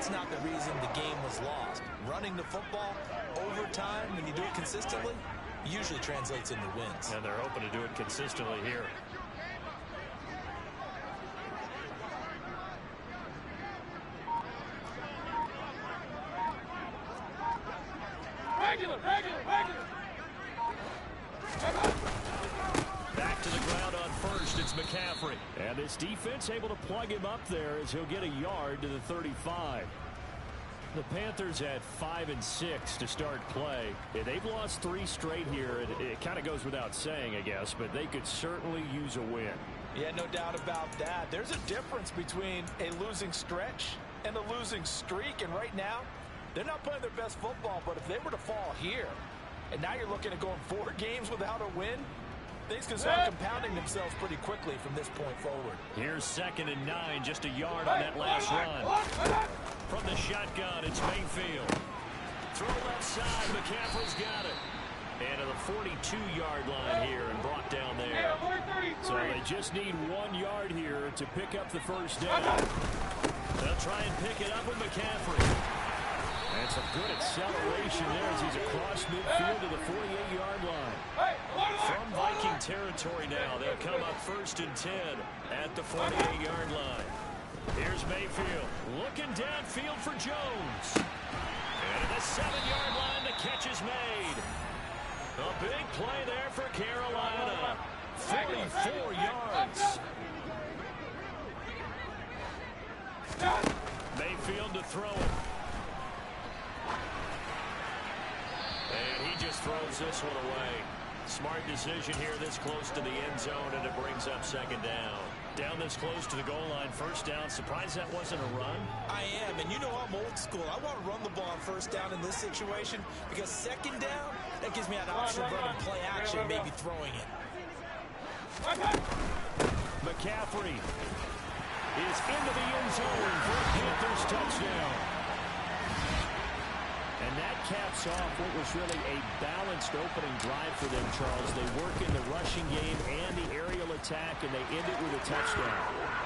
that's not the reason the game was lost. Running the football over time, when you do it consistently, usually translates into wins. And they're hoping to do it consistently here. Back to the ground on first. It's McCaffrey. And this defense able to plug him up there as he'll get a yard to the 35. The Panthers had 5 and 6 to start play. They've lost 3 straight here. It kind of goes without saying, I guess, but they could certainly use a win. Yeah, no doubt about that. There's a difference between a losing stretch and a losing streak. And right now, they're not playing their best football. But if they were to fall here, and now you're looking at going 4 games without a win, things can start compounding themselves pretty quickly from this point forward. Here's 2nd and 9, just a yard on that last run. From the shotgun, it's Mayfield. Throw left side, McCaffrey's got it. And to the 42-yard line here and brought down there. So they just need 1 yard here to pick up the first down. They'll try and pick it up with McCaffrey. And some good acceleration there as he's across midfield to the 48-yard line. From Viking territory now, they'll come up 1st and 10 at the 48-yard line. Here's Mayfield looking downfield for Jones. And at the 7-yard line, the catch is made. A big play there for Carolina. 44 yards. Mayfield to throw it. And he just throws this one away. Smart decision here this close to the end zone, and it brings up 2nd down. Down this close to the goal line, 1st down. Surprised that wasn't a run? I am, and you know I'm old school. I want to run the ball on 1st down in this situation because 2nd down, that gives me an option of running play action, maybe throwing it. McCaffrey is into the end zone for a Panthers touchdown. And that caps off what was really a balanced opening drive for them, Charles. They work in the rushing game and the aerial attack, and they end it with a touchdown.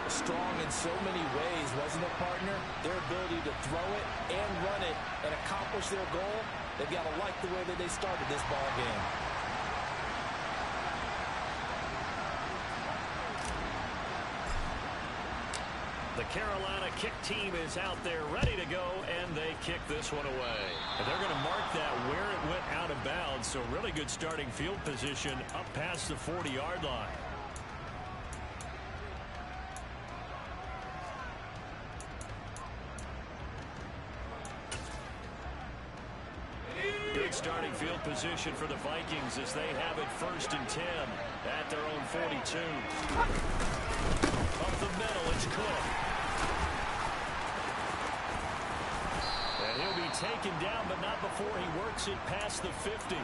Strong in so many ways, wasn't it, partner? Their ability to throw it and run it and accomplish their goal, they've got to like the way that they started this ball game. The Carolina kick team is out there ready to go, and they kick this one away. And they're going to mark that where it went out of bounds, so really good starting field position up past the 40-yard line. Good starting field position for the Vikings as they have it 1st and 10 at their own 42. Up the middle, it's Cook. And he'll be taken down, but not before he works it past the 50.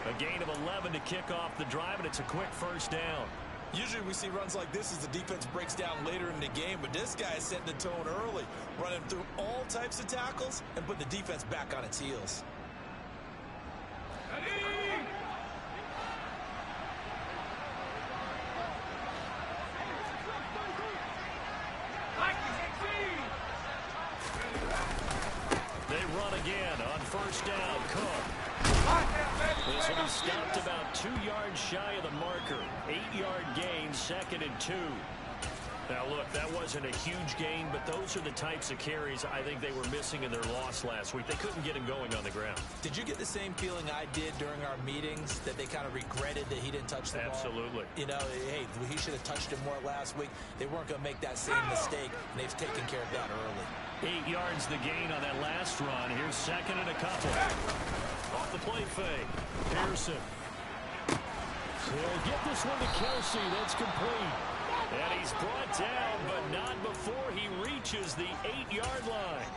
A gain of 11 to kick off the drive, and it's a quick 1st down. Usually we see runs like this as the defense breaks down later in the game, but this guy is setting the tone early, running through all types of tackles and putting the defense back on its heels. They run again on 1st down. Cook. This will be stopped about 2 yards shy of the marker. 8-yard gain, 2nd and 2. Now, look, that wasn't a huge gain, but those are the types of carries I think they were missing in their loss last week. They couldn't get him going on the ground. Did you get the same feeling I did during our meetings, that they kind of regretted that he didn't touch the ball? Absolutely. You know, hey, he should have touched it more last week. They weren't going to make that same mistake, and they've taken care of that early. 8 yards the gain on that last run. Here's 2nd and a couple. Off the play fake. Pearson. So he'll get this one to Kelsey. That's complete. And he's brought down, but not before he reaches the 8-yard line.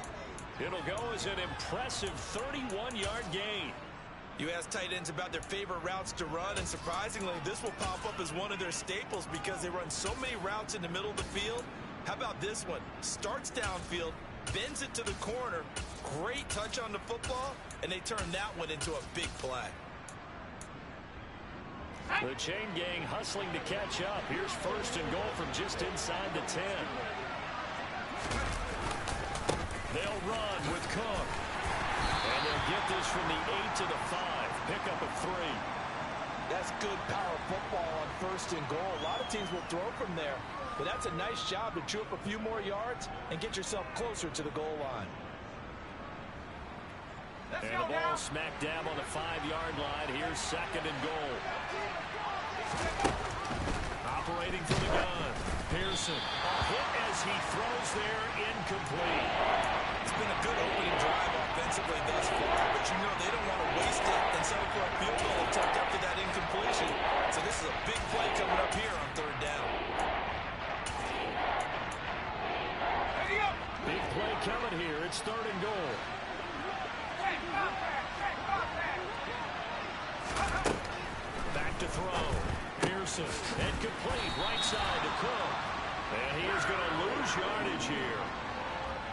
It'll go as an impressive 31-yard gain. You ask tight ends about their favorite routes to run, and surprisingly, this will pop up as one of their staples because they run so many routes in the middle of the field. How about this one? Starts downfield, bends it to the corner, great touch on the football, and they turn that one into a big play. The chain gang hustling to catch up. Here's 1st and goal from just inside the 10. They'll run with Cook. And they'll get this from the 8 to the 5. Pickup of 3. That's good power football on 1st and goal. A lot of teams will throw from there, but that's a nice job to chew up a few more yards and get yourself closer to the goal line. And the ball smack dab on the 5-yard line. Here's 2nd and goal. Operating from the gun. Pearson. A hit as he throws there. Incomplete. It's been a good opening drive offensively thus far, but you know they don't want to waste it and settle for a field goal attempt after that incompletion. So this is a big play coming up here on 3rd down. Big play coming here. It's 3rd and goal. Back to throw. Pearson. Incomplete. Right side to Cook. And he is going to lose yardage here.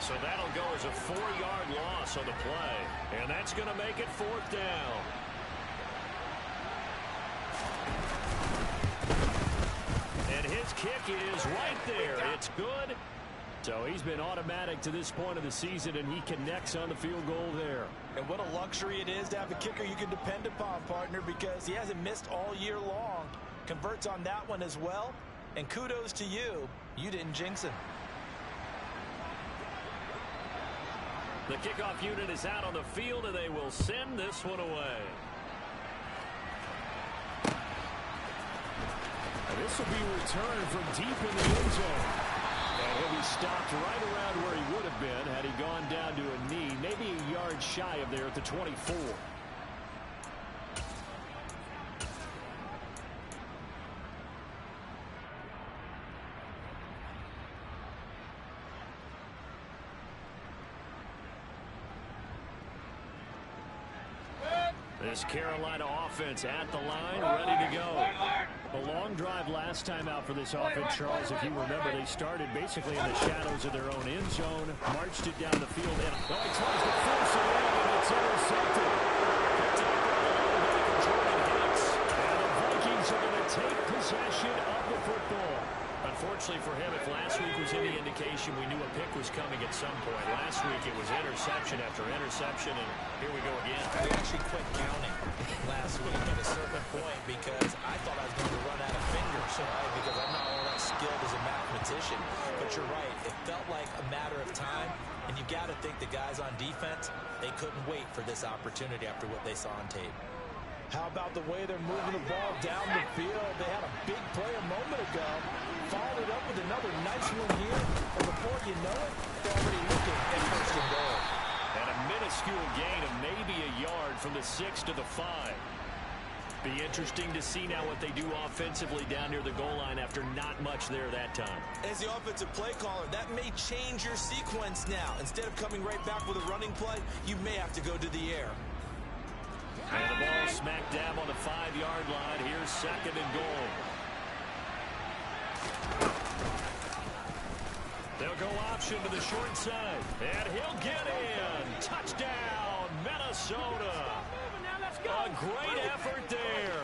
So that'll go as a 4-yard loss on the play. And that's going to make it 4th down. And his kick is right there. It's good. So he's been automatic to this point of the season, and he connects on the field goal there. And what a luxury it is to have a kicker you can depend upon, partner, because he hasn't missed all year long. Converts on that one as well. And kudos to you. You didn't jinx him. The kickoff unit is out on the field, and they will send this one away. And this will be returned from deep in the end zone. And he'll be stopped right around where he would have been had he gone down to a knee, maybe a yard shy of there at the 24. This Carolina offense at the line, ready to go. A long drive last time out for this offense, Charles. If you remember, they started basically in the shadows of their own end zone, marched it down the field, and he tries to force it in, and it's intercepted. Picked up by Jordan Hicks. And the Vikings are going to take possession of the football. Unfortunately for him, if last week was any indication, we knew a pick was coming at some point. Last week it was interception after interception, and here we go again. We actually quit counting last week at a certain point because I thought I was going to run out of fingers, right? Because I'm not all that skilled as a mathematician. But you're right. It felt like a matter of time, and you got to think the guys on defense, they couldn't wait for this opportunity after what they saw on tape. How about the way they're moving the ball down the field? They had a big play a moment ago. Followed it up with another nice one here. And before you know it, they're already looking at 1st and goal. And a minuscule gain of maybe a yard from the 6 to the 5. Be interesting to see now what they do offensively down near the goal line after not much there that time. As the offensive play caller, that may change your sequence now. Instead of coming right back with a running play, you may have to go to the air. And the ball smack dab on the 5-yard line. Here's 2nd and goal. They'll go option to the short side. And he'll get in. Touchdown, Minnesota. A great effort there.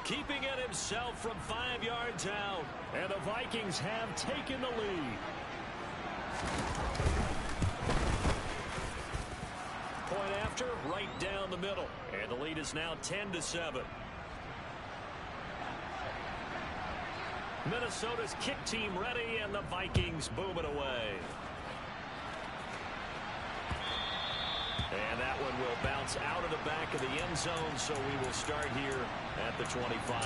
Keeping it himself from 5 yards out. And the Vikings have taken the lead. Point after, right down the middle. And the lead is now 10-7. Minnesota's kick team ready, and the Vikings boom it away. And that one will bounce out of the back of the end zone, so we will start here at the 25.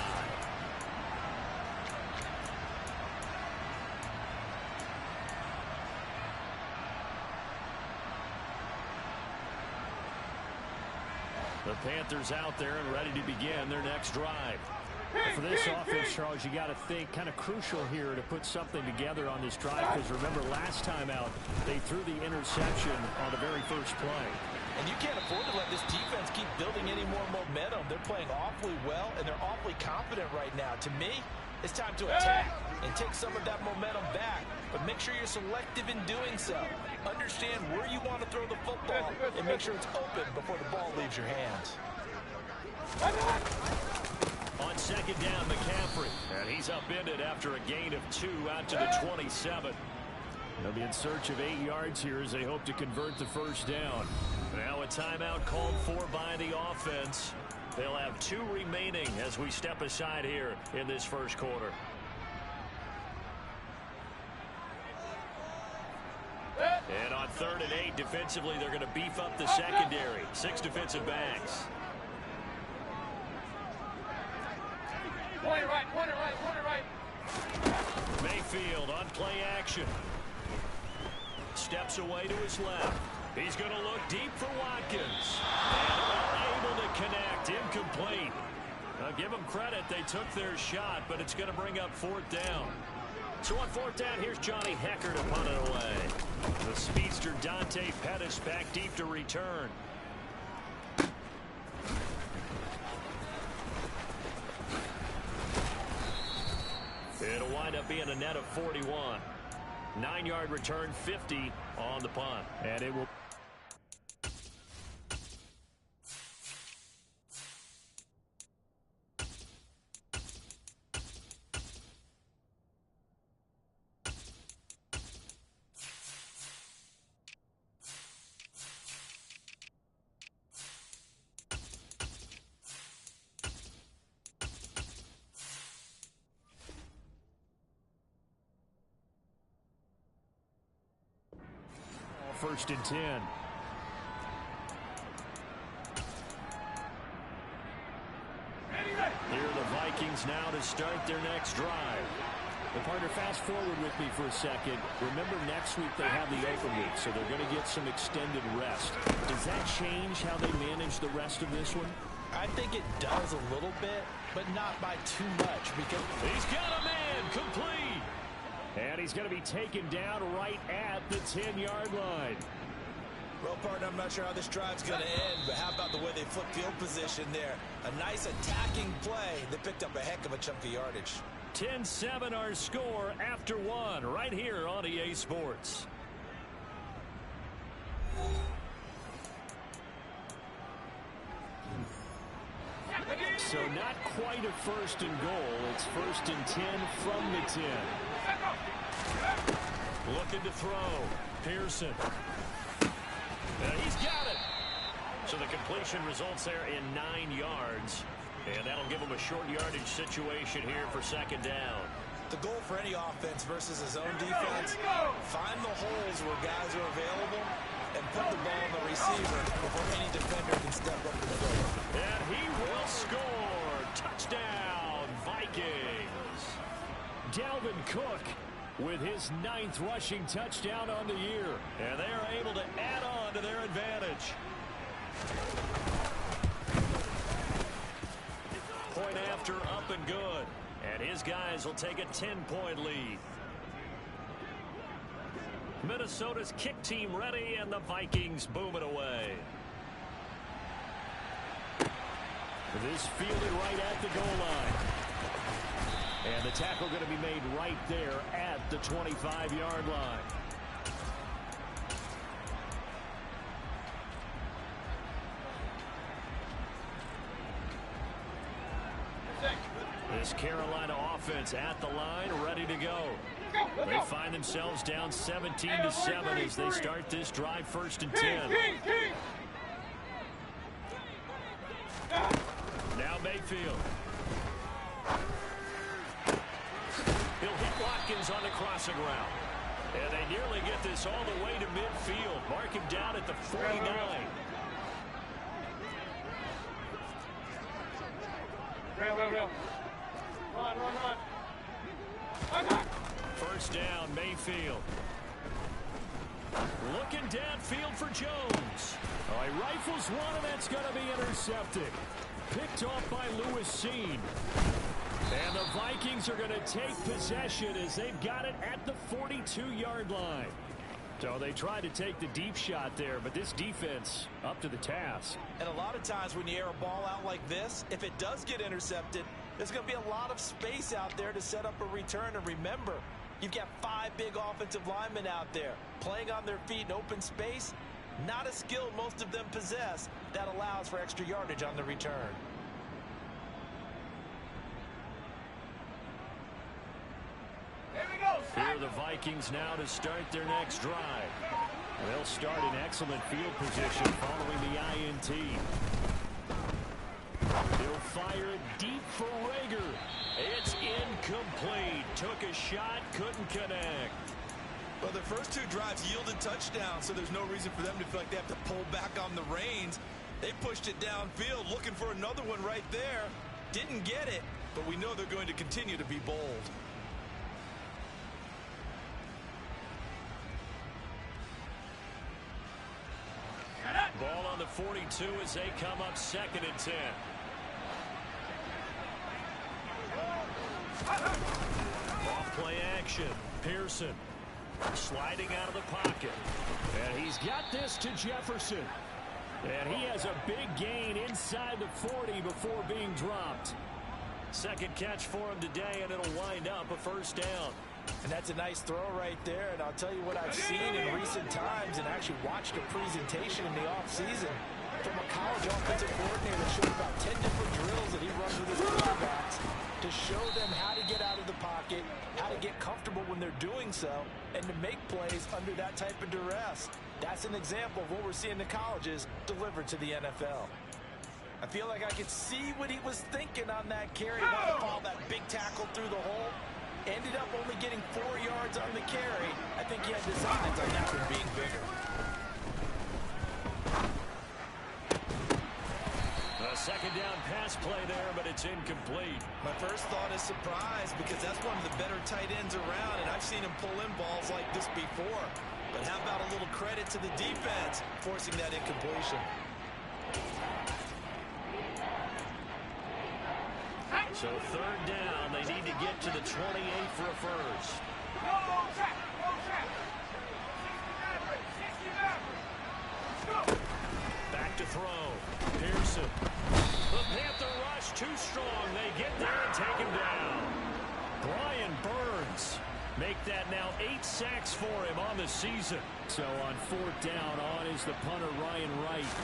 The Panthers out there and ready to begin their next drive. For this offense, Charles, you got to think kind of crucial here to put something together on this drive, because remember last time out they threw the interception on the very first play. And you can't afford to let this defense keep building any more momentum. They're playing awfully well, and they're awfully confident right now. To me, it's time to attack and take some of that momentum back. But make sure you're selective in doing so. Understand where you want to throw the football and make sure it's open before the ball leaves your hands. On 2nd down, McCaffrey. And he's upended after a gain of 2 out to the 27. They'll be in search of 8 yards here as they hope to convert the first down. Now a timeout called for by the offense. They'll have 2 remaining as we step aside here in this first quarter. And on 3rd and 8, defensively, they're going to beef up the secondary. 6 defensive backs. Point right. Mayfield on play action. Steps away to his left. He's going to look deep for Watkins. And unable to connect. Incomplete. I'll give them credit. They took their shot, but it's going to bring up 4th down. So on 4th down, here's Johnny Hecker to punt it away. The speedster Dante Pettis back deep to return. It'll wind up being a net of 41. 9-yard return, 50 on the punt. And it will... First and 10. Here are the Vikings now to start their next drive. The partner, fast forward with me for a second. Remember, next week they have the open week, so they're going to get some extended rest. Does that change how they manage the rest of this one? I think it does a little bit, but not by too much. Because he's got a man complete. And he's going to be taken down right at the 10-yard line. Well, partner, I'm not sure how this drive's going to end, but how about the way they flip field position there? A nice attacking play that picked up a heck of a chunk of yardage. 10-7 our score after 1 right here on EA Sports. So not quite a first and goal. It's 1st and 10 from the 10. Looking to throw. Pearson. He's got it. So the completion results there in 9 yards. And that'll give him a short yardage situation here for 2nd down. The goal for any offense versus his own defense, find the holes where guys are available and put the ball on the receiver before any defender can step up to the goal. And he will score. Touchdown, Vikings. Dalvin Cook with his 9th rushing touchdown on the year. And they are able to add on to their advantage. Point after, up and good. And his guys will take a 10-point lead. Minnesota's kick team ready, and the Vikings boom it away. This fielded right at the goal line. And the tackle going to be made right there at the 25-yard line. This Carolina offense at the line, ready to go. They find themselves down 17-7 as they start this drive, 1st and 10. Now Mayfield. He'll hit Watkins on the crossing route. And they nearly get this all the way to midfield. Mark him down at the 49. Run. 1st down, Mayfield. Looking downfield for Jones. Oh, he rifles one, and that's going to be intercepted. Picked off by Lewis Cine. And the Vikings are going to take possession as they've got it at the 42-yard line. So they tried to take the deep shot there, but this defense up to the task. And a lot of times when you air a ball out like this, if it does get intercepted, there's going to be a lot of space out there to set up a return. And remember, you've got 5 big offensive linemen out there playing on their feet in open space. Not a skill most of them possess that allows for extra yardage on the return. Here we go. Here are the Vikings now to start their next drive. They'll start in excellent field position following the INT. He'll fire it deep for Rager. It's incomplete. Took a shot, couldn't connect. Well, their first two drives yielded touchdowns, so there's no reason for them to feel like they have to pull back on the reins. They pushed it downfield, looking for another one right there. Didn't get it, but we know they're going to continue to be bold. Ball on the 42 as they come up 2nd and 10. Off play action. Pearson sliding out of the pocket. And he's got this to Jefferson. And he has a big gain inside the 40 before being dropped. Second catch for him today, and it'll wind up a first down. And that's a nice throw right there. And I'll tell you what I've seen in recent times and actually watched a presentation in the offseason from a college offensive coordinator that showed about 10 different drills that he runs with his quarterbacks to show them how to get out of the pocket, how to get comfortable when they're doing so, and to make plays under that type of duress. That's an example of what we're seeing in the colleges delivered to the NFL. I feel like I could see what he was thinking on that carry. Wanted to follow that big tackle through the hole. Ended up only getting 4 yards on the carry. I think he had designs on that one being bigger. A second down pass play there, but it's incomplete. My first thought is surprise because that's one of the better tight ends around, and I've seen him pull in balls like this before. But how about a little credit to the defense forcing that incompletion? So 3rd down, they need to get to the 28 for a first. Back to throw. Pearson. The Panther rush too strong. They get there and take him down. Brian Burns make that now 8 sacks for him on the season. So on 4th down, on is the punter Ryan Wright.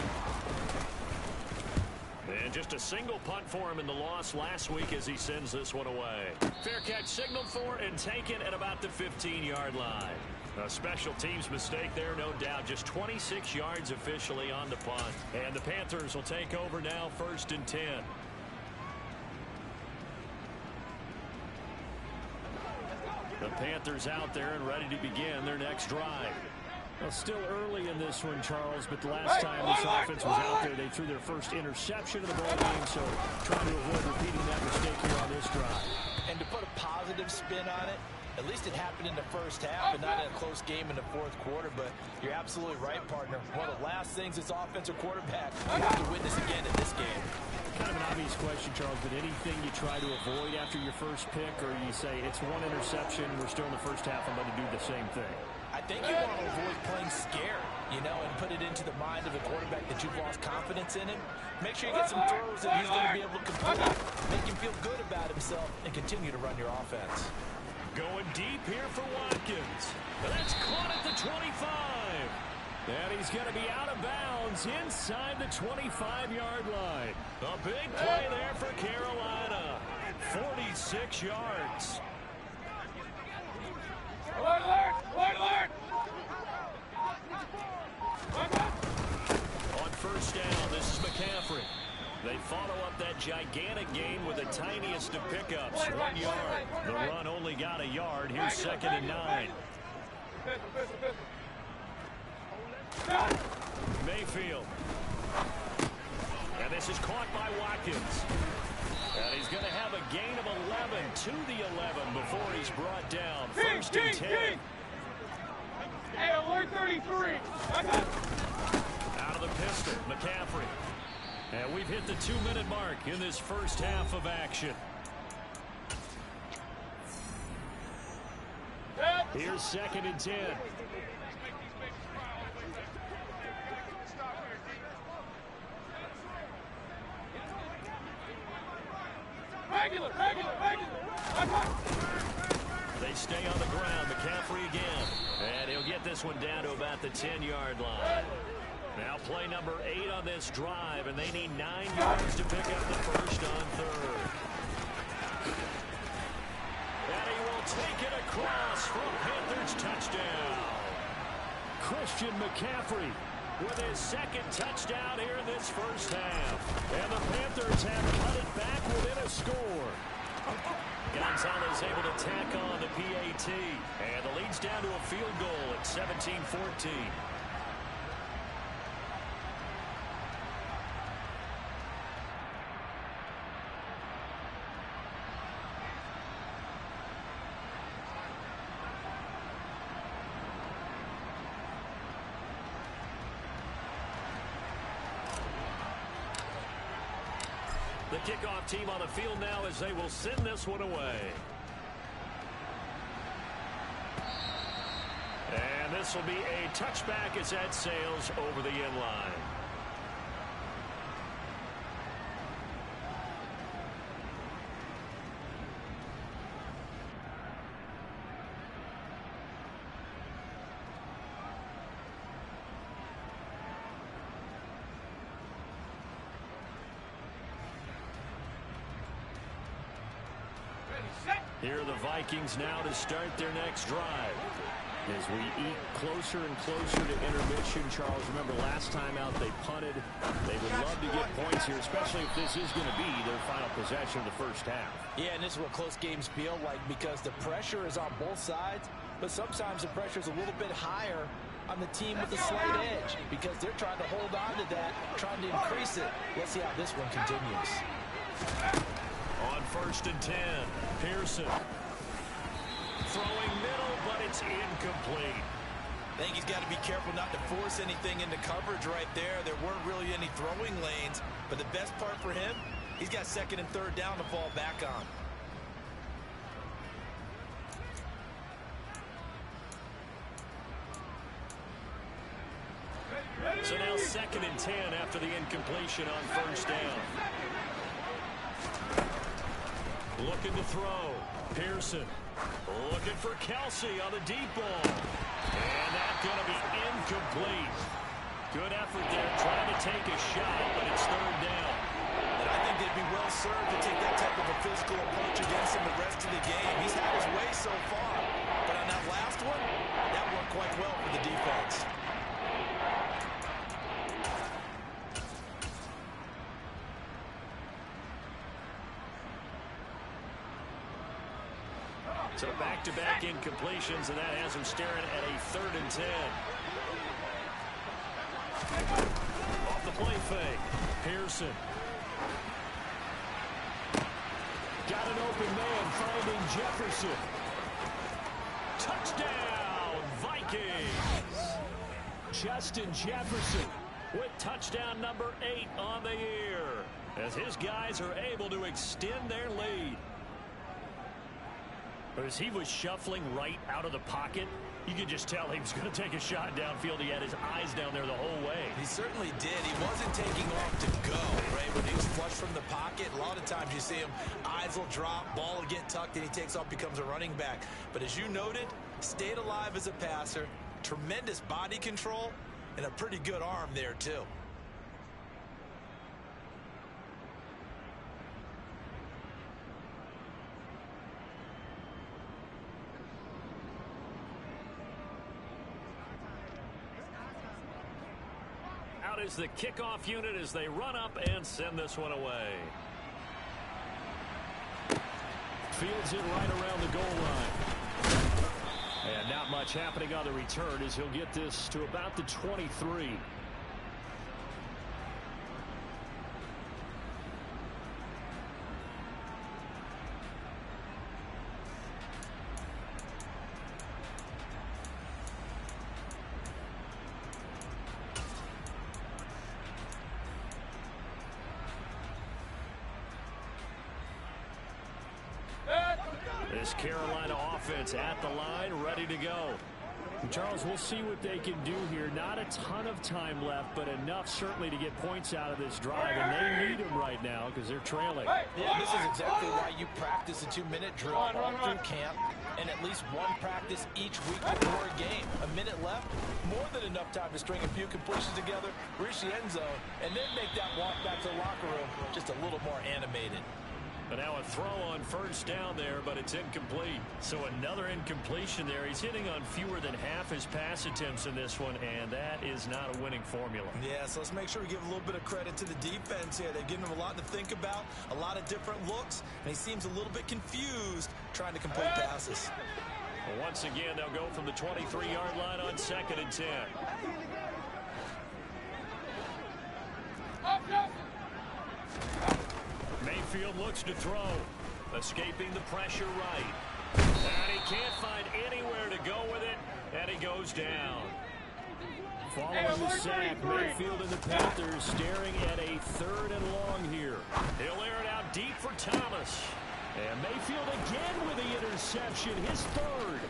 And just a single punt for him in the loss last week as he sends this one away. Fair catch signaled for and taken at about the 15-yard line. A special teams mistake there, no doubt. Just 26 yards officially on the punt. And the Panthers will take over now, 1st and 10. The Panthers out there and ready to begin their next drive. Well, still early in this one, Charles, but the last time this offense was out there, they threw their first interception of the ball game, so trying to avoid repeating that mistake here on this drive. And to put a positive spin on it, at least it happened in the first half and not in a close game in the 4th quarter, but you're absolutely right, partner. One of the last things this offensive quarterback you have to witness again in this game. Kind of an obvious question, Charles, but anything you try to avoid after your first pick, or you say it's one interception, we're still in the first half, I'm going to do the same thing? I think you want to avoid playing scared, you know, and put it into the mind of the quarterback that you've lost confidence in him. Make sure you get some throws that he's going to be able to complete, make him feel good about himself, and continue to run your offense. Going deep here for Watkins. That's caught at the 25. And he's going to be out of bounds inside the 25-yard line. A big play there for Carolina. 46 yards. Alert, alert, alert! On 1st down, this is McCaffrey. They follow up that gigantic gain with the tiniest of pickups, 1 yard. The run only got a yard. Here's 2nd and 9. Mayfield. And this is caught by Watkins. And he's going to have a gain of 11 to the 11 before he's brought down. 1st and 10. Hey, alert 33. Out of the pistol, McCaffrey. And we've hit the 2-minute mark in this first half of action. Here's 2nd and 10. Regular. They stay on the ground. McCaffrey again. And he'll get this one down to about the 10-yard line. Now play number 8 on this drive, and they need 9 yards to pick up the first on 3rd. And he will Taken across from Panthers touchdown. Christian McCaffrey with his second touchdown here in this first half. And the Panthers have cut it back within a score. Gonzalez able to tack on the PAT. And the lead's down to a field goal at 17-14. The kickoff team on the field now as they will send this one away. And this will be a touchback as that sails over the end line. Here are the Vikings now to start their next drive. As we eat closer and closer to intermission, Charles, remember last time out they punted. They would love to get points here, especially if this is going to be their final possession of the first half. Yeah, and this is what close games feel like because the pressure is on both sides, but sometimes the pressure is a little bit higher on the team with the slight edge because they're trying to hold on to that, trying to increase it. Let's see how this one continues. On 1st and 10, Pearson. Throwing middle, but it's incomplete. I think he's got to be careful not to force anything into coverage right there. There weren't really any throwing lanes, but the best part for him, he's got 2nd and 3rd down to fall back on. So now 2nd and 10 after the incompletion on 1st down. Looking to throw. Pearson. Looking for Kelsey on the deep ball. And that's going to be incomplete. Good effort there trying to take a shot, but it's 3rd down. And I think they'd be well served to take that type of a physical approach against him the rest of the game. He's had his way so far. But on that last one, that worked quite well for the defense. So back-to-back incompletions, and that has him staring at a 3rd and 10. Off the play fake. Pearson. Got an open man finding Jefferson. Touchdown, Vikings! Justin Jefferson With touchdown number 8 on the year, as his guys are able to extend their lead. As he was shuffling right out of the pocket, you could just tell he was going to take a shot downfield. He had his eyes down there the whole way. He certainly did. He wasn't taking off to go, right? When he was flush from the pocket, a lot of times you see him, eyes will drop, ball will get tucked, and he takes off, becomes a running back. But as you noted, stayed alive as a passer, tremendous body control, and a pretty good arm there, too. Is the kickoff unit as they run up and send this one away. Fields it right around the goal line. And not much happening on the return as he'll get this to about the 23. This Carolina offense at the line, ready to go. Charles, we'll see what they can do here. Not a ton of time left, but enough certainly to get points out of this drive, and they need them right now because they're trailing. Yeah, this is exactly why you practice a 2-minute drill all through camp and at least one practice each week before a game. A minute left, more than enough time to string a few completions together, reach the end zone, and then make that walk back to the locker room just a little more animated. But now a throw on first down there, but it's incomplete. So another incompletion there. He's hitting on fewer than half his pass attempts in this one, and that is not a winning formula. Yeah, so let's make sure we give a little bit of credit to the defense here. They've given him a lot to think about, a lot of different looks, and he seems a little bit confused trying to complete passes. Well, once again, they'll go from the 23-yard line on 2nd and 10. Mayfield looks to throw. Escaping the pressure right. And he can't find anywhere to go with it, and he goes down. Following the sack, Mayfield and the Panthers staring at a 3rd and long here. He'll air it out deep for Thomas. And Mayfield again with the interception, his 3rd.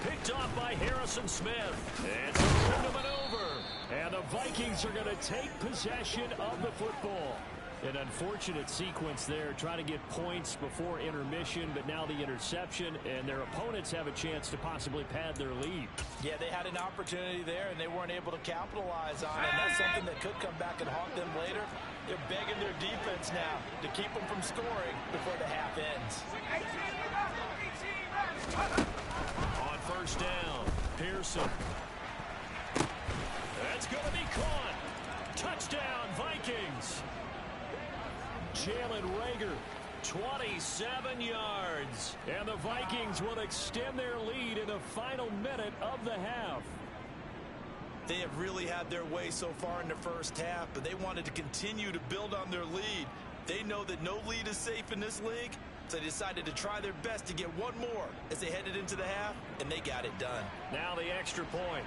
Picked off by Harrison Smith. It's a room to maneuver. And the Vikings are going to take possession of the football. An unfortunate sequence there, trying to get points before intermission, but now the interception, and their opponents have a chance to possibly pad their lead. Yeah, they had an opportunity there, and they weren't able to capitalize on it. And that's something that could come back and haunt them later. They're begging their defense now to keep them from scoring before the half ends. On first down, Pearson. That's going to be caught. Touchdown, Vikings. Jalen Reagor, 27 yards. And the Vikings will extend their lead in the final minute of the half. They have really had their way so far in the first half, but they wanted to continue to build on their lead. They know that no lead is safe in this league, so they decided to try their best to get one more as they headed into the half, and they got it done. Now the extra point.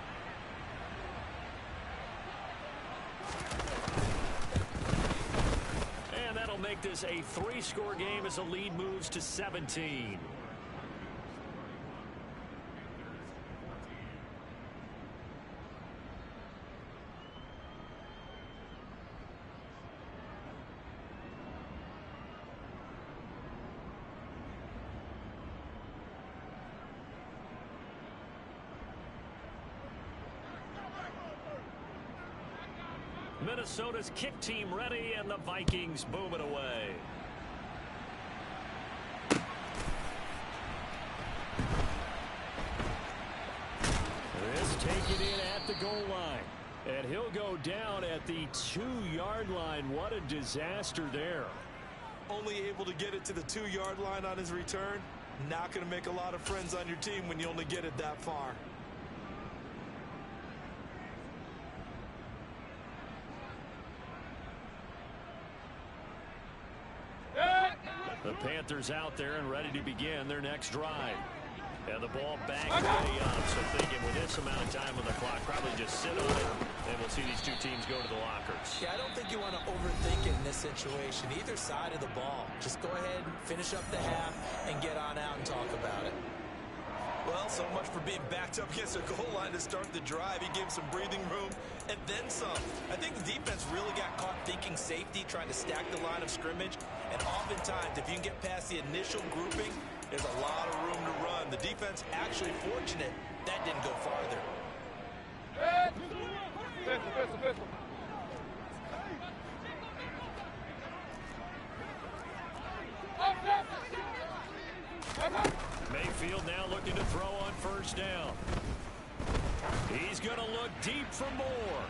And that'll make this a 3-score game as the lead moves to 17. Minnesota's kick team ready, and the Vikings boom it away. This taken in at the goal line. And he'll go down at the 2-yard line. What a disaster there. Only able to get it to the 2-yard line on his return. Not going to make a lot of friends on your team when you only get it that far. The Panthers out there and ready to begin their next drive. And the ball back way up. So thinking with this amount of time on the clock, probably just sit on it, and we'll see these two teams go to the lockers. Yeah, I don't think you want to overthink it in this situation. Either side of the ball. Just go ahead and finish up the half and get on out and talk about it. Well, so much for being backed up against the goal line to start the drive. He gave some breathing room and then some. I think the defense really got caught thinking safety, trying to stack the line of scrimmage. And oftentimes, if you can get past the initial grouping, there's a lot of room to run. The defense actually fortunate that didn't go farther. Pistol. Mayfield now looking to throw on first down. He's going to look deep for more.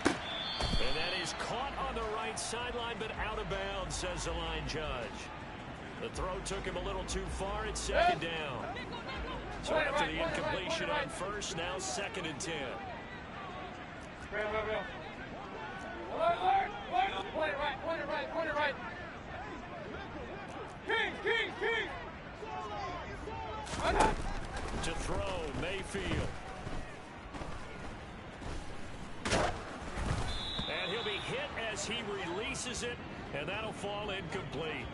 And that is caught on the right sideline, but out of bounds, says the line judge. The throw took him a little too far. It's 2nd down. So after the incompletion on first, now 2nd and 10. Point it right. King. To throw, Mayfield. And he'll be hit as he releases it, and that'll fall incomplete.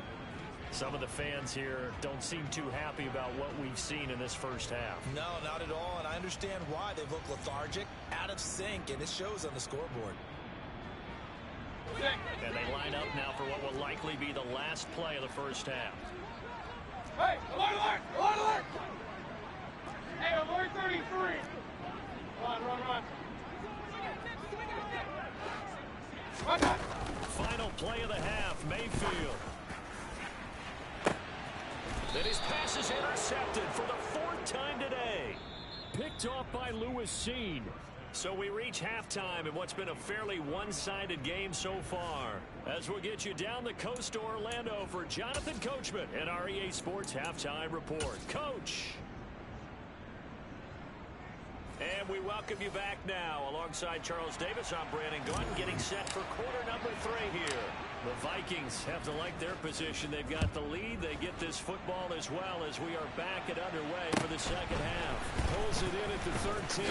Some of the fans here don't seem too happy about what we've seen in this first half. No, not at all, and I understand why. They look lethargic, out of sync, and it shows on the scoreboard. And they line up now for what will likely be the last play of the first half. Hey, alert! Hey, alert 33. Run. Final play of the half, Mayfield. And his pass is intercepted for the 4th time today. Picked off by Lewis Cine. So we reach halftime in what's been a fairly one-sided game so far. As we'll get you down the coast to Orlando for Jonathan Coachman and our EA Sports Halftime Report. Coach! And we welcome you back now. Alongside Charles Davis, I'm Brandon Gunn, getting set for quarter number 3 here. The Vikings have to like their position. They've got the lead. They get this football as well as we are back and underway for the second half. Pulls it in at the 13.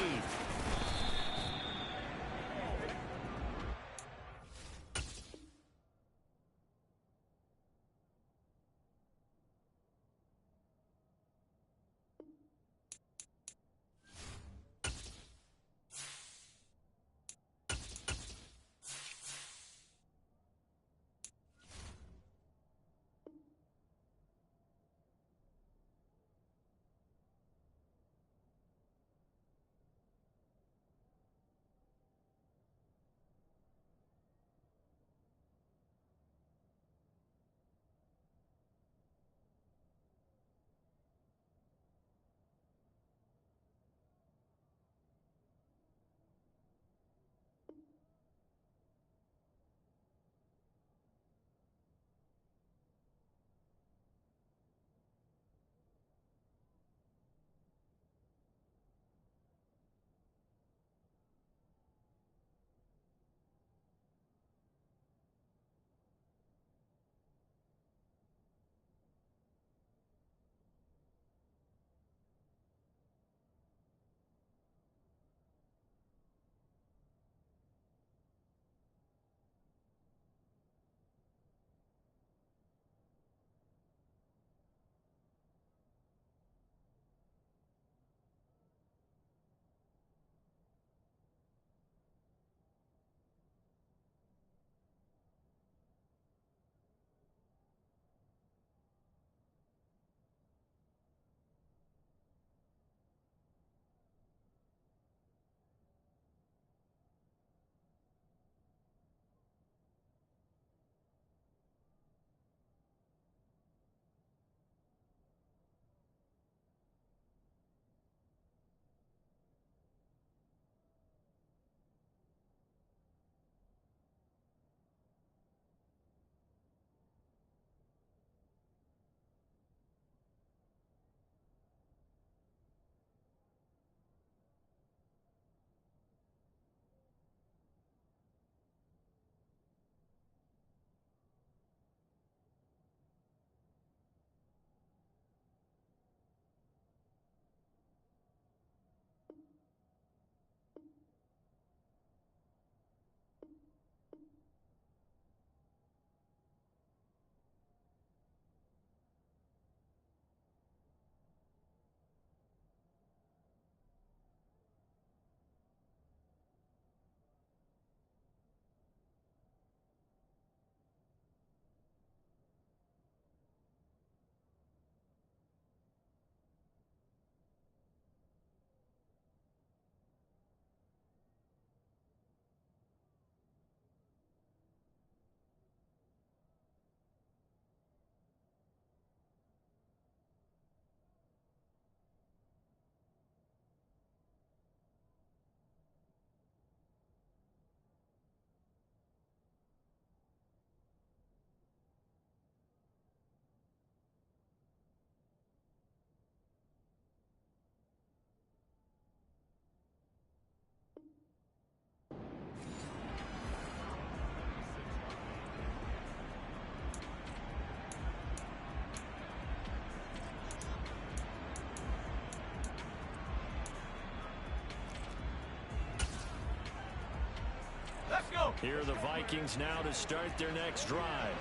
Here are the Vikings now to start their next drive.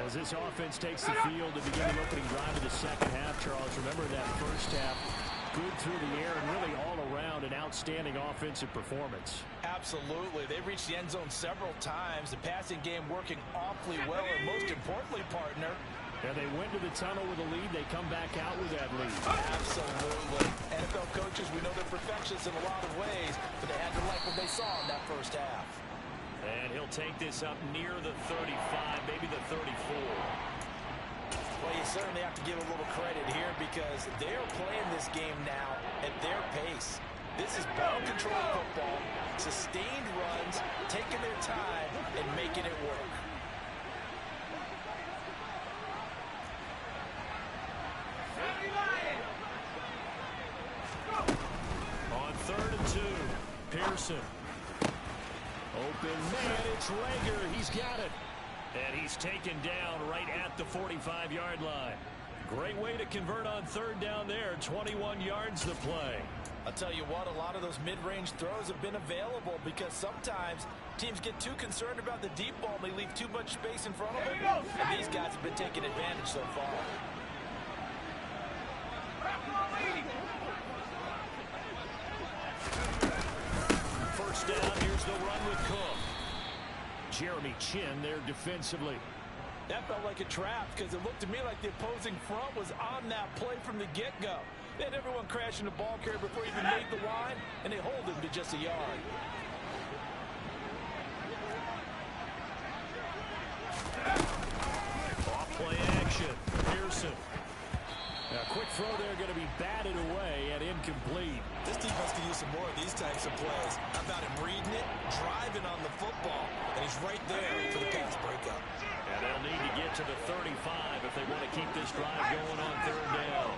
As this offense takes the field to begin the opening drive of the second half, Charles, remember that first half, good through the air and really all around an outstanding offensive performance. Absolutely. They reached the end zone several times. The passing game working awfully well, and most importantly, partner, and they went to the tunnel with a lead. They come back out with that lead. Absolutely. NFL coaches, we know they're perfectionists in a lot of ways, but they had to like what they saw in that first half. And he'll take this up near the 35, maybe the 34. Well, you certainly have to give a little credit here because they're playing this game now at their pace. This is ball control football, sustained runs, taking their time, and making it work. On 3rd and 2, Pearson. Open man, it's Reagor. He's got it. And he's taken down right at the 45-yard line. Great way to convert on 3rd down there. 21 yards to play. I'll tell you what, a lot of those mid-range throws have been available because sometimes teams get too concerned about the deep ball. They leave too much space in front of them. And these guys have been taking advantage so far. First down, here's the run with Cook. Jeremy Chinn there defensively. That felt like a trap because it looked to me like the opposing front was on that play from the get-go. They had everyone crashing the ball carrier before he even made the line, and they hold him to just a yard. Off-play action. Pearson. A quick throw there going to be batted away and incomplete. This defense can use some more of these types of plays. How about him reading it, driving on the football, and he's right there for the pass breakup. And they'll need to get to the 35 if they want to keep this drive going on 3rd down.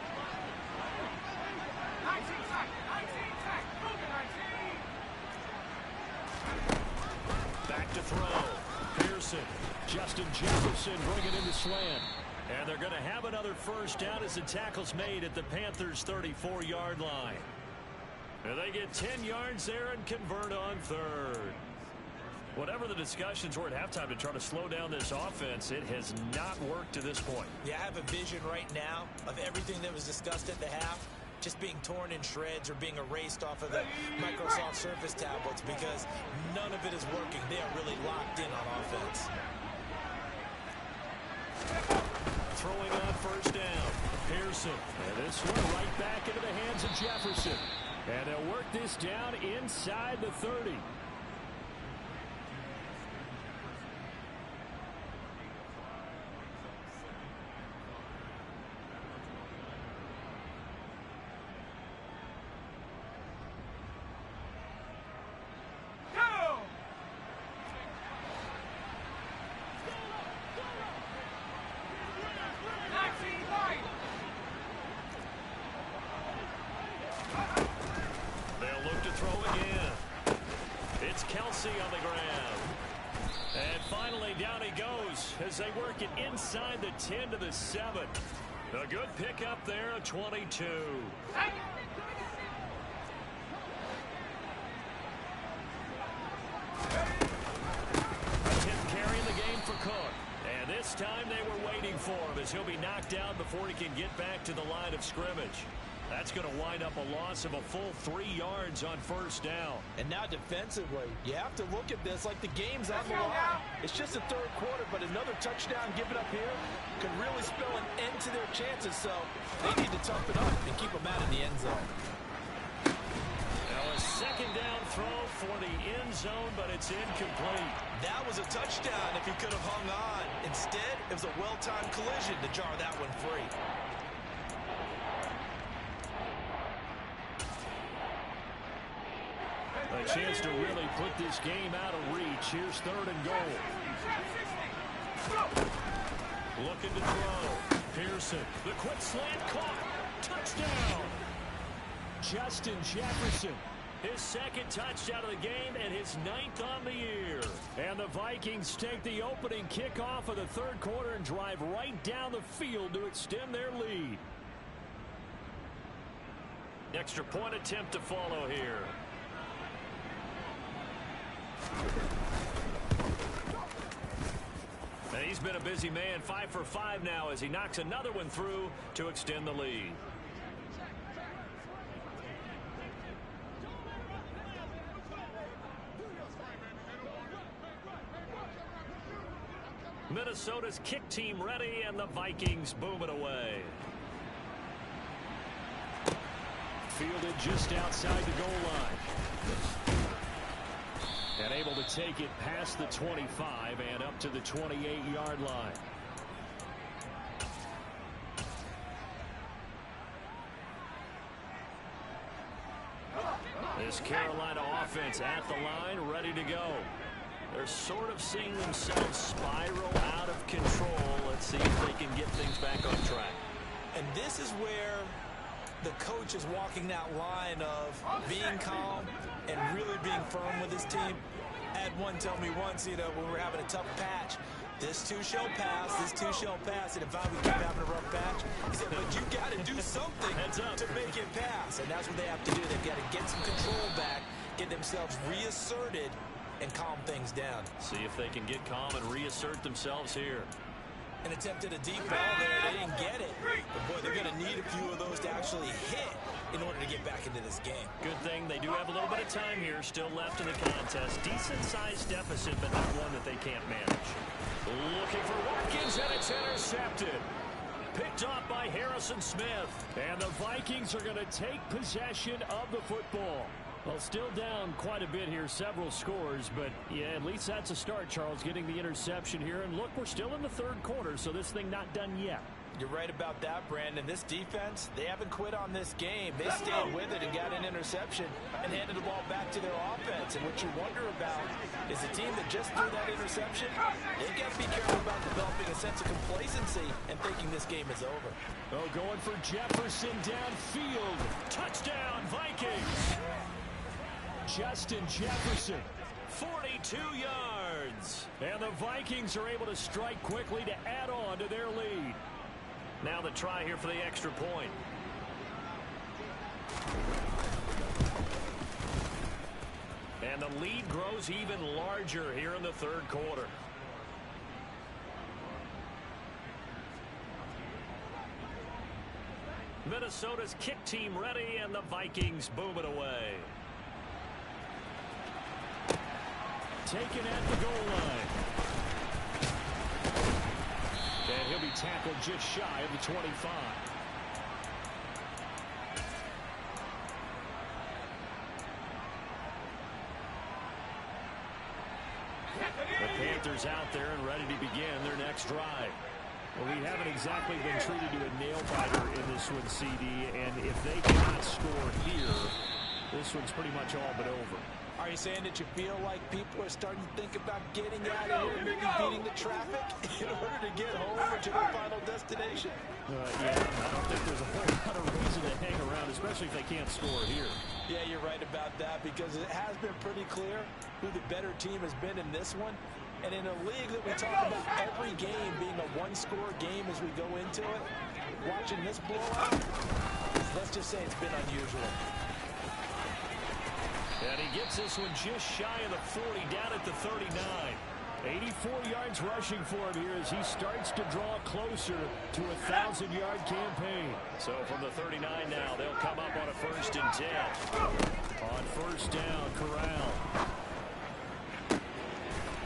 Back to throw. Pearson. Justin Jefferson bringing in the slant. And they're going to have another first down as the tackle's made at the Panthers' 34-yard line. And they get 10 yards there and convert on 3rd. Whatever the discussions were at halftime to try to slow down this offense, it has not worked to this point. Yeah, I have a vision right now of everything that was discussed at the half just being torn in shreds or being erased off of the Microsoft Surface tablets because none of it is working. They are really locked in on offense. Throwing on first down. Pearson. And this one right back into the hands of Jefferson. And they'll work this down inside the 30. On the ground. And finally down he goes as they work it inside the 10 to the 7. A good pickup there, a 22. Tim carrying the game for Cook. And this time they were waiting for him as he'll be knocked out before he can get back to the line of scrimmage. That's going to wind up a loss of a full 3 yards on first down. And now defensively, you have to look at this like the game's on the line. It's just the 3rd quarter, but another touchdown given up here could really spell an end to their chances. So they need to tough it up and keep them out of the end zone. Now a 2nd down throw for the end zone, but it's incomplete. That was a touchdown if he could have hung on. Instead, it was a well-timed collision to jar that one free. A chance to really put this game out of reach. Here's 3rd and goal. Looking to throw. Pearson. The quick slant caught. Touchdown. Justin Jefferson. His 2nd touchdown of the game and his 9th on the year. And the Vikings take the opening kickoff of the 3rd quarter and drive right down the field to extend their lead. Extra point attempt to follow here. And he's been a busy man, 5 for 5 now as he knocks another one through to extend the lead. Minnesota's kick team ready, and the Vikings boom it away. Fielded just outside the goal line. And able to take it past the 25 and up to the 28-yard line. This Carolina offense at the line, ready to go. They're sort of seeing themselves spiral out of control. Let's see if they can get things back on track. And this is where the coach is walking that line of being calm and really being firm with his team. I had one tell me once, when we were having a tough patch, this too shall pass, this too shall pass. And if I would keep having a rough patch, he said, but you got to do something to make it pass. And that's what they have to do. They've got to get some control back, get themselves reasserted, and calm things down. See if they can get calm and reassert themselves here. And attempted a deep ball there. They didn't get it. But, boy, they're going to need a few of those to actually hit in order to get back into this game. Good thing they do have a little bit of time here still left in the contest. Decent-sized deficit, but not one that they can't manage. Looking for Watkins, and it's intercepted. Picked off by Harrison Smith. And the Vikings are going to take possession of the football. Well, still down quite a bit here, several scores, but yeah, at least that's a start, Charles, getting the interception here. And look, we're still in the third quarter, so this thing not done yet. You're right about that, Brandon. This defense, they haven't quit on this game. They stayed with it and got an interception and handed the ball back to their offense. And what you wonder about is the team that just threw that interception, they've got to be careful about developing a sense of complacency and thinking this game is over. Oh, going for Jefferson downfield. Touchdown, Vikings! Justin Jefferson. 42 yards. And the Vikings are able to strike quickly to add on to their lead. Now the try here for the extra point. And the lead grows even larger here in the third quarter. Minnesota's kick team ready, and the Vikings boom it away. Taken at the goal line. And he'll be tackled just shy of the 25. The Panthers out there and ready to begin their next drive. Well, we haven't exactly been treated to a nail-biter in this one, CD, and if they cannot score here, this one's pretty much all but over. Are you saying that you feel like people are starting to think about getting out of here, maybe beating the traffic in order to get home or to their final destination? Yeah, I don't think there's a whole lot of reason to hang around, especially if they can't score here. Yeah, you're right about that because it has been pretty clear who the better team has been in this one. And in a league that we talk about every game being a one-score game as we go into it, watching this blowout, let's just say it's been unusual. And he gets this one just shy of the 40, down at the 39. 84 yards rushing for him here as he starts to draw closer to a 1,000-yard campaign. So from the 39 now, they'll come up on a 1st and 10. On first down, Corral.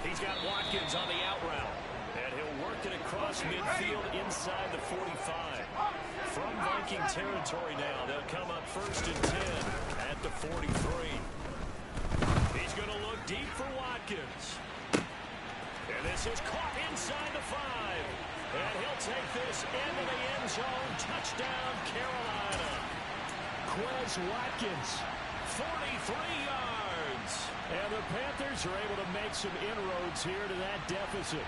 He's got Watkins on the out route. And he'll work it across midfield inside the 45. From Viking territory now, they'll come up 1st and 10 at the 43. He's going to look deep for Watkins. And this is caught inside the 5. And he'll take this into the end zone. Touchdown, Carolina. Quez Watkins. 43 yards. And the Panthers are able to make some inroads here to that deficit.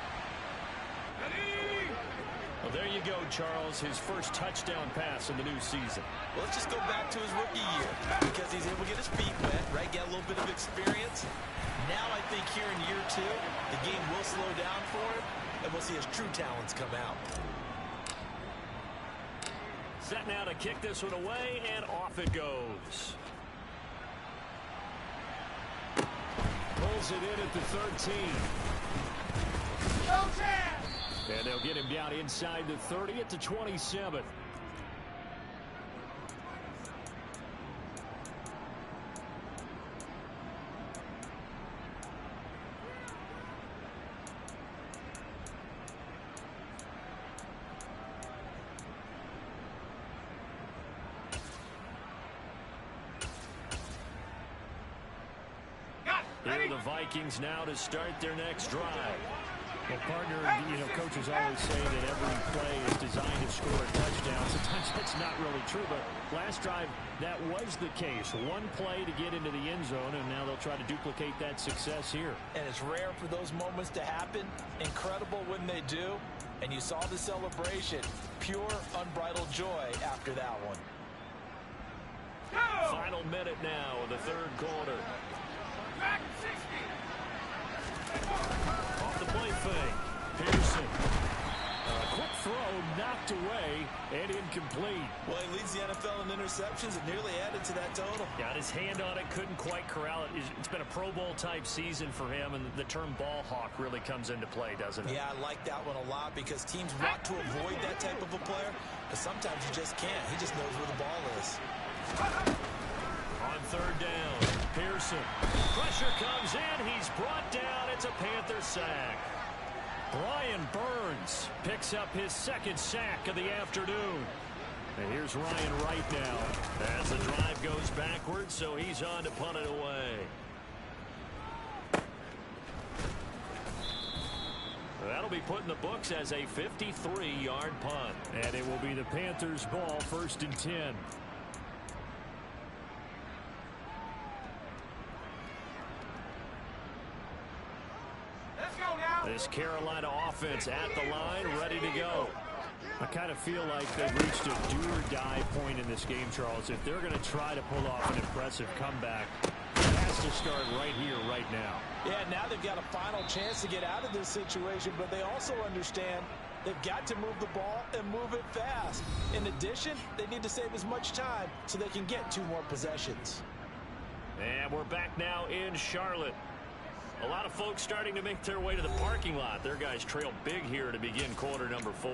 Well, there you go, Charles, his first touchdown pass in the new season. Well, let's just go back to his rookie year because he's able to get his feet wet, right? Get a little bit of experience. Now I think here in year 2, the game will slow down for him, and we'll see his true talents come out. Set now to kick this one away, and off it goes. Pulls it in at the 13. No chance! And they'll get him down inside the 30 at the 27. Here are the Vikings now to start their next drive. Well, partner, coaches always say that every play is designed to score a touchdown. Sometimes that's not really true, but last drive, that was the case. One play to get into the end zone, and now they'll try to duplicate that success here. And it's rare for those moments to happen. Incredible when they do. And you saw the celebration. Pure, unbridled joy after that one. Final minute now of the third quarter. Back 60. Off the play fake. Pearson. Quick throw knocked away and incomplete. Well, he leads the NFL in interceptions. It nearly added to that total. Got his hand on it, couldn't quite corral it. It's been a Pro Bowl type season for him, and the term ball hawk really comes into play, doesn't it? Yeah, I like that one a lot because teams want to avoid that type of a player, but sometimes you just can't. He just knows where the ball is. On third down, Pearson. Pressure comes in. He's brought down. It's a Panther sack. Brian Burns picks up his second sack of the afternoon. And here's Ryan Wright now. As the drive goes backwards, so he's on to punt it away. That'll be put in the books as a 53-yard punt. And it will be the Panthers' ball, 1st and 10. This Carolina offense at the line, ready to go. I kind of feel like they've reached a do-or-die point in this game, Charles. If they're going to try to pull off an impressive comeback, it has to start right here, right now. Yeah, now they've got a final chance to get out of this situation, but they also understand they've got to move the ball and move it fast. In addition, they need to save as much time so they can get 2 more possessions. And we're back now in Charlotte. A lot of folks starting to make their way to the parking lot. Their guys trail big here to begin quarter number 4.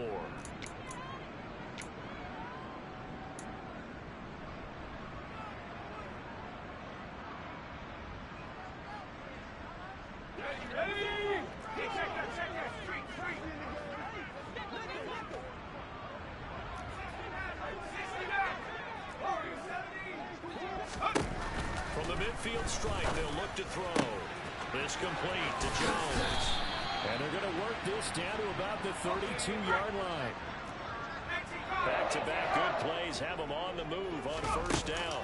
From the midfield stripe, they'll look to throw. This complete to Jones. And they're going to work this down to about the 32-yard line. Back-to-back good plays have them on the move on first down.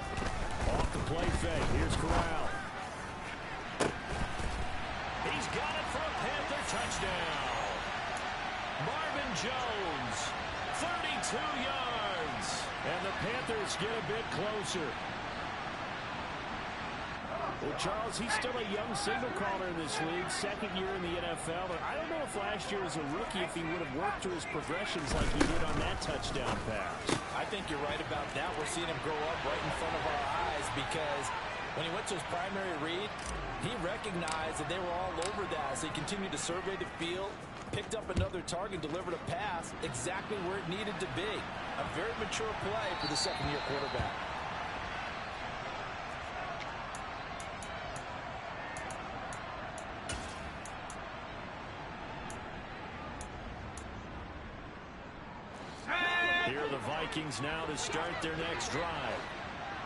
Off the play fake. Here's Corral. He's got it for a Panther touchdown. Marvin Jones, 32 yards. And the Panthers get a bit closer. Well, Charles, he's still a young signal caller in this league, 2nd year in the NFL. But I don't know if last year as a rookie, if he would have worked through his progressions like he did on that touchdown pass. I think you're right about that. We're seeing him grow up right in front of our eyes because when he went to his primary read, he recognized that they were all over that. So he continued to survey the field, picked up another target, delivered a pass exactly where it needed to be. A very mature play for the 2nd-year quarterback. Here are the Vikings now to start their next drive.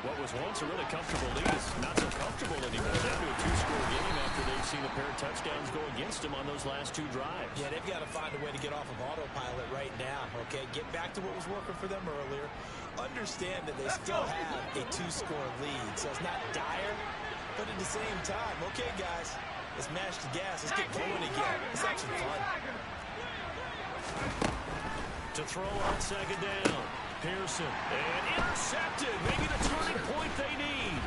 What was once a really comfortable lead is not so comfortable anymore. Down to a 2-score game after they've seen a pair of touchdowns go against them on those last 2 drives. Yeah, they've got to find a way to get off of autopilot right now, okay? Get back to what was working for them earlier. Understand that they still have a 2-score lead, so it's not dire, but at the same time, okay, guys, let's mash the gas. Let's get going again. Let's have some fun. To throw on 2nd down. Pearson. And intercepted. Maybe the turning point they need.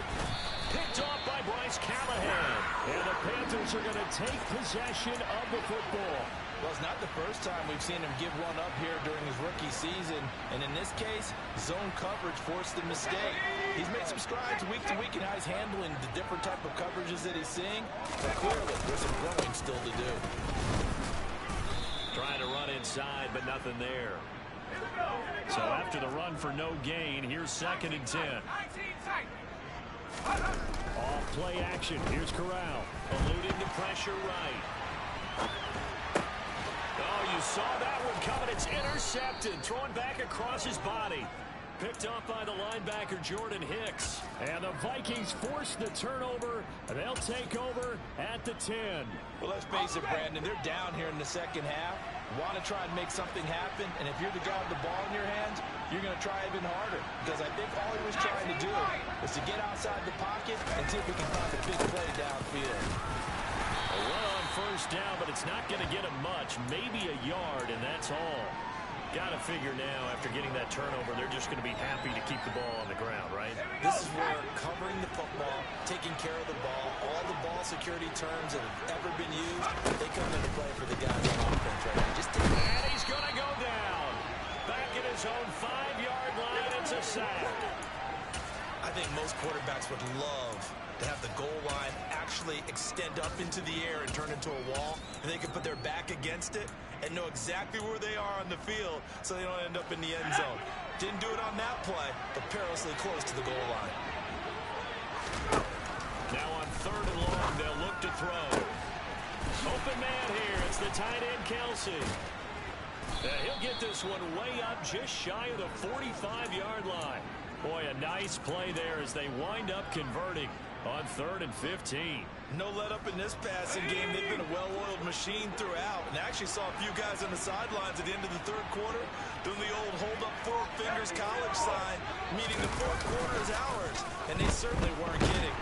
Picked off by Bryce Callahan. And the Panthers are going to take possession of the football. Well, it's not the first time we've seen him give one up here during his rookie season. And in this case, zone coverage forced the mistake. He's made some strides week to week in how he's handling the different type of coverages that he's seeing. But clearly, there's some growing still to do. Trying to run inside, but nothing there. So after the run for no gain, here's 2nd and 10. Off play action. Here's Corral. Eluding the pressure right. Oh, you saw that one coming. It's intercepted. Throwing back across his body. Picked off by the linebacker, Jordan Hicks. And the Vikings force the turnover. And they'll take over at the 10. Well, let's face it, Brandon. They're down here in the second half. Want to try and make something happen. And if you're the guy with the ball in your hands, you're going to try even harder. Because I think all he was trying to do was to get outside the pocket and see if we can find a big play downfield. A run on first down, but it's not going to get him much. Maybe a yard, and that's all. Got to figure now, after getting that turnover, they're just going to be happy to keep the ball on the ground, right? This is where covering the football, taking care of the ball, all the ball security terms that have ever been used, they come into play for the guys on offense right now. And he's going to go down. Back at his own 5-yard line, it's a sack. I think most quarterbacks would love to have the goal line actually extend up into the air and turn into a wall, and they can put their back against it and know exactly where they are on the field so they don't end up in the end zone. Didn't do it on that play, but perilously close to the goal line. Now on 3rd and long, they'll look to throw. Open man here. It's the tight end, Kelsey. He'll get this one way up just shy of the 45-yard line. Boy, a nice play there as they wind up converting on 3rd and 15. No let up in this passing game. They've been a well-oiled machine throughout. And I actually saw a few guys on the sidelines at the end of the 3rd quarter doing the old hold up 4 fingers college sign, meaning the 4th quarter is ours. And they certainly weren't kidding.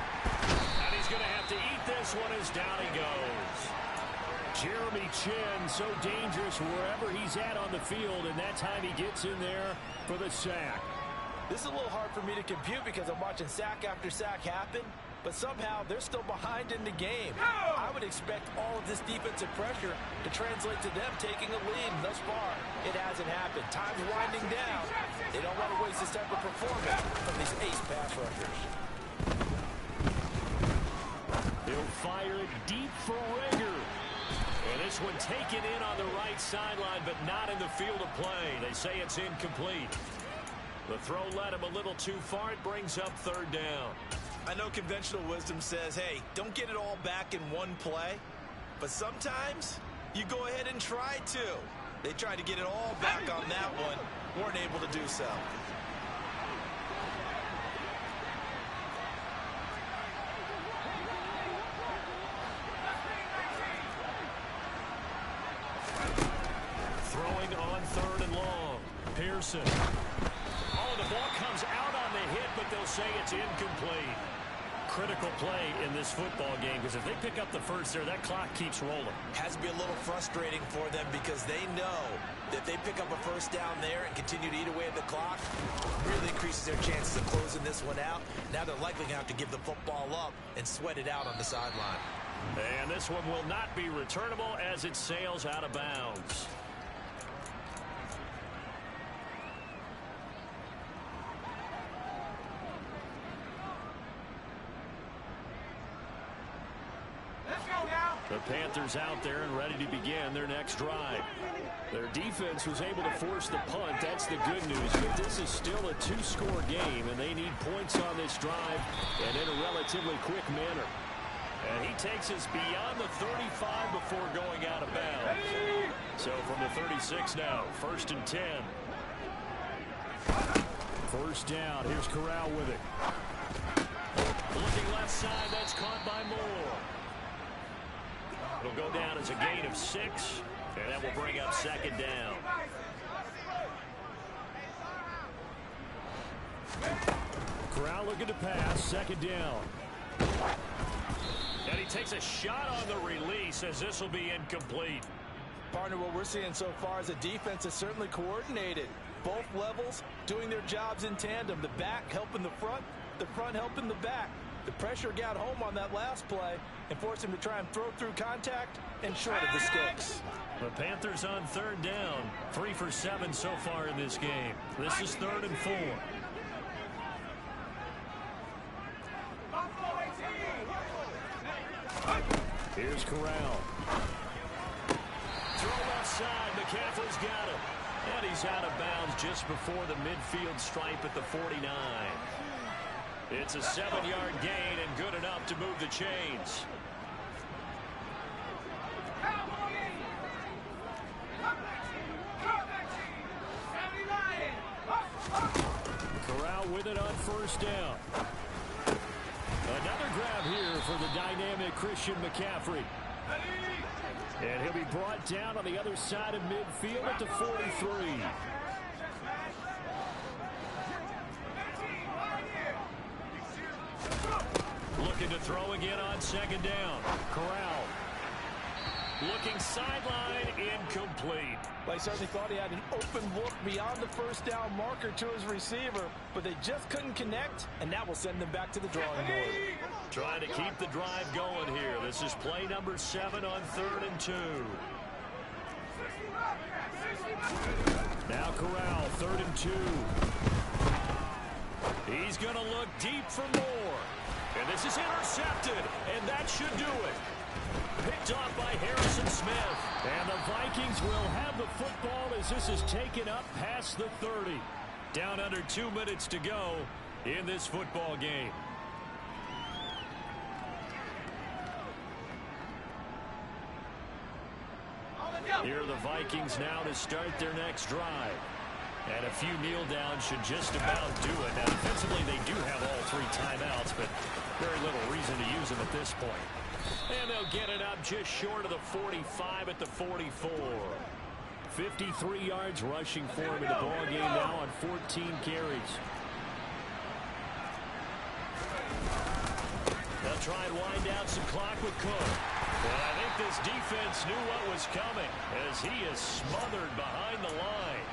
And he's going to have to eat this one as down he goes. Jeremy Chinn, so dangerous wherever he's at on the field, and that time he gets in there for the sack. This is a little hard for me to compute because I'm watching sack after sack happen, but somehow they're still behind in the game. I would expect all of this defensive pressure to translate to them taking a lead. Thus far, it hasn't happened. Time's winding down. They don't want to waste this type of performance from these ace pass rushers. He'll fire it deep for Rager. And this one taken in on the right sideline, but not in the field of play. They say it's incomplete. The throw led him a little too far. It brings up 3rd down. I know conventional wisdom says, hey, don't get it all back in one play. But sometimes you go ahead and try to. They tried to get it all back on that one. Weren't able to do so. Throwing on 3rd and long. Pearson. Oh, the ball comes out on the hit, but they'll say it's incomplete. Critical play in this football game, because if they pick up the first there, that clock keeps rolling. Has to be a little frustrating for them because they know that if they pick up a first down there and continue to eat away at the clock, really increases their chances of closing this one out. Now they're likely going to have to give the football up and sweat it out on the sideline. And this one will not be returnable as it sails out of bounds. The Panthers out there and ready to begin their next drive. Their defense was able to force the punt. That's the good news. But this is still a 2-score game, and they need points on this drive and in a relatively quick manner. And he takes us beyond the 35 before going out of bounds. So from the 36 now, 1st and 10. First down. Here's Corral with it. Looking left side. That's caught by Moore. It'll go down as a gain of 6, and that will bring up 2nd down. Corral looking to pass, 2nd down. And he takes a shot on the release as this will be incomplete. Partner, what we're seeing so far is a defense that's certainly coordinated. Both levels doing their jobs in tandem. The back helping the front helping the back. The pressure got home on that last play and forced him to try and throw through contact and short of the sticks. The Panthers on 3rd down. 3 for 7 so far in this game. This is 3rd and 4. Here's Corral. Throw left side. McCaffrey's got it. And he's out of bounds just before the midfield stripe at the 49. It's a 7-yard gain and good enough to move the chains. first down. Another grab here for the dynamic Christian McCaffrey. And he'll be brought down on the other side of midfield at the 43. Looking to throw again on second down. Corral. Looking sideline, incomplete. Well, he certainly thought he had an open look beyond the first down marker to his receiver, but they just couldn't connect, and that will send them back to the drawing board. Trying to keep the drive going here. This is play number 7 on 3rd and 2. Now Corral, 3rd and 2. He's going to look deep for more. And this is intercepted, and that should do it. Picked off by Harrison Smith. And the Vikings will have the football as this is taken up past the 30. Down under 2 minutes to go in this football game. Here are the Vikings now to start their next drive. And a few kneel downs should just about do it. Now, defensively, they do have all 3 timeouts, but very little reason to use them at this point. And they'll get it up just short of the 45 at the 44. 53 yards rushing for him in the ball game now on 14 carries. They'll try and wind down some clock with Cook. And I think this defense knew what was coming as he is smothered behind the line.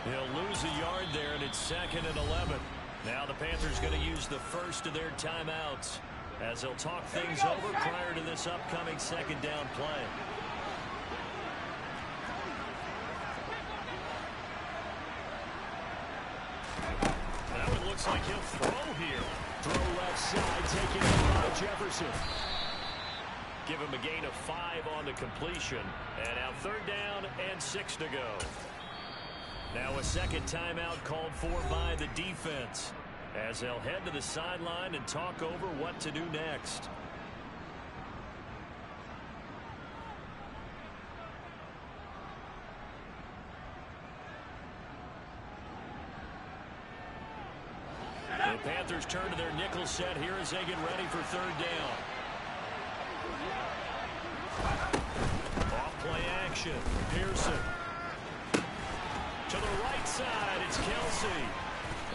He'll lose a yard there, and it's 2nd and 11. Now the Panthers going to use the first of their timeouts as they'll talk things over prior to this upcoming 2nd down play. Now it looks like he'll throw here. Throw left side, taking it by Jefferson. Give him a gain of 5 on the completion. And now 3rd down and 6 to go. Now a second timeout called for by the defense as they'll head to the sideline and talk over what to do next. The Panthers turn to their nickel set here as they get ready for 3rd down. Off play action. Pearson. To the right side, it's Kelsey.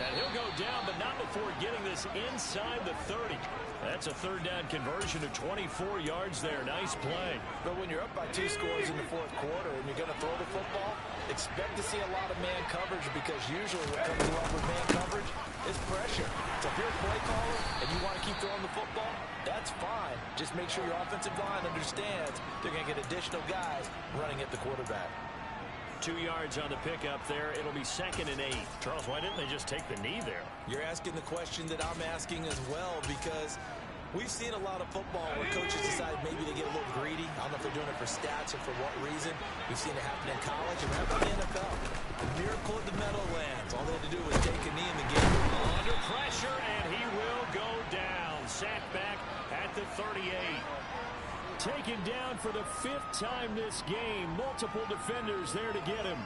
And he'll go down, but not before getting this inside the 30. That's a 3rd down conversion of 24 yards there. Nice play. But when you're up by 2 scores in the 4th quarter and you're going to throw the football, expect to see a lot of man coverage because usually what comes along with man coverage is pressure. So if you're a play caller and you want to keep throwing the football, that's fine. Just make sure your offensive line understands they're going to get additional guys running at the quarterback. 2 yards on the pickup there. It'll be 2nd and 8. Charles, why didn't they just take the knee there? You're asking the question that I'm asking as well because we've seen a lot of football where coaches decide maybe they get a little greedy. I don't know if they're doing it for stats or for what reason. We've seen it happen in college and happen in the NFL. The miracle of the Meadowlands. All they had to do was take a knee in the game. Under pressure, and he will go down. Sacked back at the 38. Taken down for the 5th time this game. Multiple defenders there to get him.